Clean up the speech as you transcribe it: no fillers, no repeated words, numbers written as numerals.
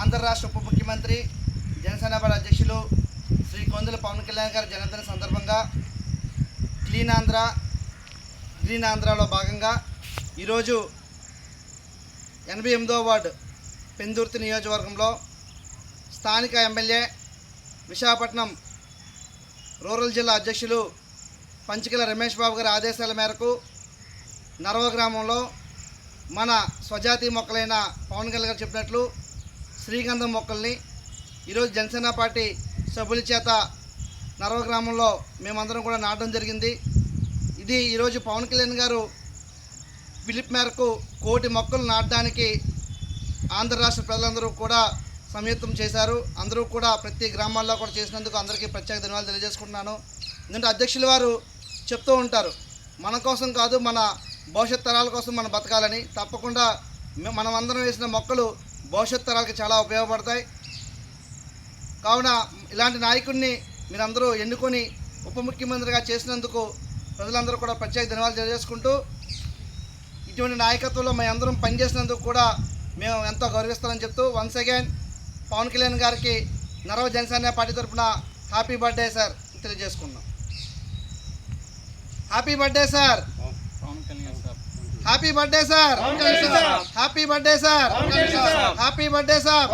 ఆంధ్ర రాష్ట్ర ఉప ముఖ్యమంత్రి జనసేన పార్టీ అధ్యక్షులు శ్రీ కొందుల పవన్ కళ్యాణ్ గారి జన్మదిన సందర్భంగా క్లీన్ ఆంధ్ర గ్రీన్ ఆంధ్రాలో భాగంగా ఈరోజు 88వ వార్డు పెందుర్తి నియోజకవర్గంలో స్థానిక ఎమ్మెల్యే విశాఖపట్నం రూరల్ జిల్లా అధ్యక్షులు పంచకిల రమేష్ బాబు గారి ఆదేశాల మేరకు నరవ గ్రామంలో మన స్వజాతి మొక్కలైన పవన్ కళ్యాణ్ గారు చెప్పినట్లు శ్రీగంధం మొక్కల్ని ఈరోజు జనసేన పార్టీ సభ్యుల చేత నరవ గ్రామంలో మేమందరం కూడా నాటడం జరిగింది. ఇది ఈరోజు పవన్ కళ్యాణ్ గారు పిలుపు మేరకు 1,000,000 మొక్కలు నాటడానికి ఆంధ్ర రాష్ట్ర ప్రజలందరూ కూడా సంయుక్తం చేశారు. అందరూ కూడా ప్రతి గ్రామాల్లో కూడా చేసినందుకు అందరికీ ప్రత్యేక ధన్యవాదాలు తెలియజేసుకుంటున్నాను. ఎందుకంటే అధ్యక్షుల వారు చెప్తూ ఉంటారు, మన కోసం కాదు మన భవిష్యత్ తరాల కోసం మనం బతకాలని. తప్పకుండా మనమందరం వేసిన మొక్కలు భవిష్యత్ తరాలకి చాలా ఉపయోగపడతాయి. కావున ఇలాంటి నాయకుడిని మీరందరూ ఎన్నుకొని ఉప ముఖ్యమంత్రిగా చేసినందుకు ప్రజలందరూ కూడా ప్రత్యేక ధన్యవాదాలు తెలియజేసుకుంటూ, ఇటువంటి నాయకత్వంలో మేమందరం పనిచేసినందుకు కూడా మేము ఎంతో గౌరవిస్తామని చెప్తూ వన్స్ అగైన్ పవన్ కళ్యాణ్ గారికి నరవ జనసేన పార్టీ తరఫున happy birthday sir తెలియజేసుకున్నాం. Happy birthday sir, happy birthday sir, happy birthday sir, happy birthday sir.